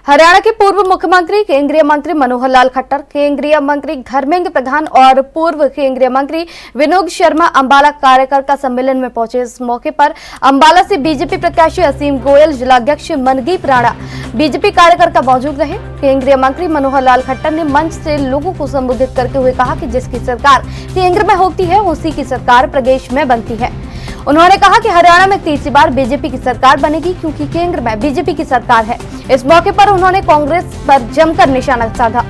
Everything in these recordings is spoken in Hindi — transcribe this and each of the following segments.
हरियाणा के पूर्व मुख्यमंत्री केंद्रीय मंत्री मनोहर लाल खट्टर, केंद्रीय मंत्री धर्मेंद्र प्रधान और पूर्व केंद्रीय मंत्री विनोद शर्मा अंबाला कार्यकर्ता सम्मेलन में पहुंचे। इस मौके पर अंबाला से बीजेपी प्रत्याशी असीम गोयल, जिलाध्यक्ष मनदीप राणा, बीजेपी कार्यकर्ता मौजूद रहे। केंद्रीय मंत्री मनोहर लाल खट्टर ने मंच से लोगों को संबोधित करते हुए कहा कि जिसकी सरकार केंद्र में होती है उसी की सरकार प्रदेश में बनती है। उन्होंने कहा कि हरियाणा में तीसरी बार बीजेपी की सरकार बनेगी क्योंकि केंद्र में बीजेपी की सरकार है। इस मौके पर उन्होंने कांग्रेस पर जमकर निशाना साधा।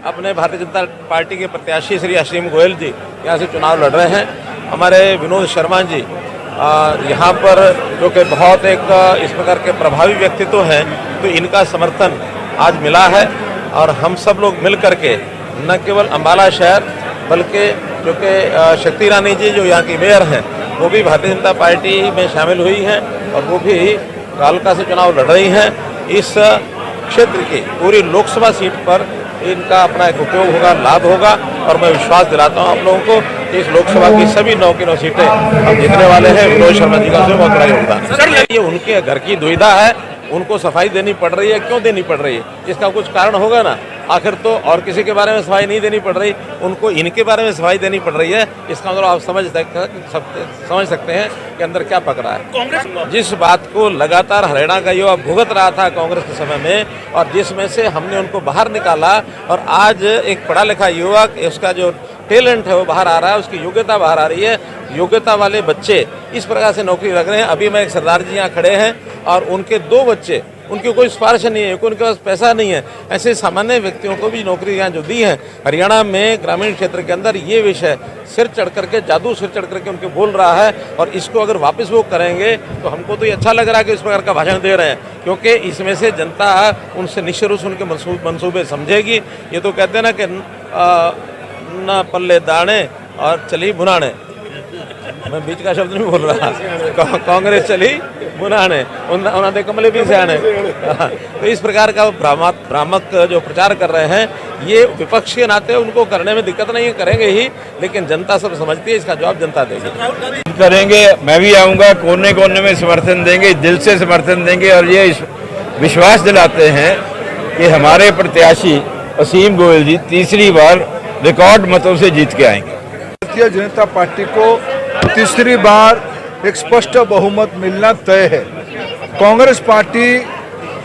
अपने भारतीय जनता पार्टी के प्रत्याशी श्री असीम गोयल जी यहाँ से चुनाव लड़ रहे हैं। हमारे विनोद शर्मा जी यहाँ पर जो कि बहुत एक इस प्रकार के प्रभावी व्यक्तित्व हैं, तो इनका समर्थन आज मिला है और हम सब लोग मिल करके न केवल अंबाला शहर बल्कि जो कि शक्ति रानी जी जो यहाँ की मेयर हैं वो भी भारतीय जनता पार्टी में शामिल हुई हैं और वो भी कालका से चुनाव लड़ रही हैं। इस क्षेत्र की पूरी लोकसभा सीट पर इनका अपना एक उपयोग होगा, लाभ होगा और मैं विश्वास दिलाता हूँ आप लोगों को कि इस लोकसभा की सभी 9 की 9 सीटें हम जीतने वाले हैं। विनोद शर्मा जी का उसमें बहुत बड़ा योगदान। ये उनके घर की दुविधा है, उनको सफाई देनी पड़ रही है। क्यों देनी पड़ रही है? इसका कुछ कारण होगा ना। आखिर तो और किसी के बारे में सफाई नहीं देनी पड़ रही, उनको इनके बारे में सफाई देनी पड़ रही है। इसका मतलब आप समझ सकते हैं कि अंदर क्या पक रहा है। कांग्रेस जिस बात को लगातार हरियाणा का युवा भुगत रहा था कांग्रेस के समय में, और जिसमें से हमने उनको बाहर निकाला, और आज एक पढ़ा लिखा युवक, उसका जो टैलेंट है वो बाहर आ रहा है, उसकी योग्यता बाहर आ रही है। योग्यता वाले बच्चे इस प्रकार से नौकरी लग रहे हैं। अभी मैं एक सरदार जी यहाँ खड़े हैं और उनके 2 बच्चे, उनकी कोई सिफारिश नहीं है, उनके पास पैसा नहीं है। ऐसे सामान्य व्यक्तियों को भी नौकरी यहाँ जो दी है हरियाणा में, ग्रामीण क्षेत्र के अंदर, ये विषय सिर चढ़ करके, जादू सिर चढ़ करके उनके बोल रहा है। और इसको अगर वापस वो करेंगे तो हमको तो ये अच्छा लग रहा है कि इस प्रकार का भाषण दे रहे हैं, क्योंकि इसमें से जनता उनसे निश्चित रूप से उनके मंसूबे समझेगी। ये तो कहते हैं ना कि न पल्ले दाने और चली बुनाने, मैं बीच का शब्द नहीं बोल रहा, कांग्रेस चली बुनाने उन्होंने कमले भी सियाने। तो इस प्रकार का भ्रामक जो प्रचार कर रहे हैं, ये विपक्ष के नाते उनको करने में दिक्कत नहीं है, करेंगे ही, लेकिन जनता सब समझती है, इसका जवाब जनता देगी। करेंगे, मैं भी आऊँगा, कोने कोने में समर्थन देंगे, दिल से समर्थन देंगे और ये विश्वास दिलाते हैं कि हमारे प्रत्याशी असीम गोयल जी तीसरी बार रिकॉर्ड मतों से जीत के आएंगे। भारतीय जनता पार्टी को तीसरी बार एक स्पष्ट बहुमत मिलना तय है। कांग्रेस पार्टी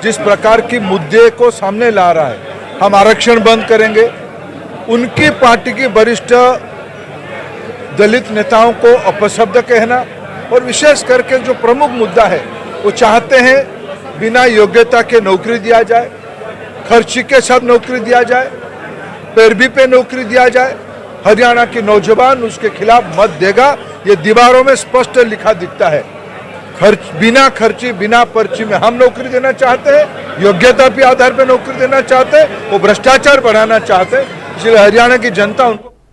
जिस प्रकार की मुद्दे को सामने ला रहा है, हम आरक्षण बंद करेंगे, उनकी पार्टी की वरिष्ठ दलित नेताओं को अपशब्द कहना, और विशेष करके जो प्रमुख मुद्दा है वो चाहते हैं बिना योग्यता के नौकरी दिया जाए, खर्ची के साथ नौकरी दिया जाए, पैरवी पे नौकरी दिया जाए। हरियाणा के नौजवान उसके खिलाफ मत देगा, ये दीवारों में स्पष्ट लिखा दिखता है। बिना खर्ची, बिना पर्ची में हम नौकरी देना चाहते हैं, योग्यता के आधार पर नौकरी देना चाहते हैं, वो भ्रष्टाचार बढ़ाना चाहते हैं। इसलिए हरियाणा की जनता उनको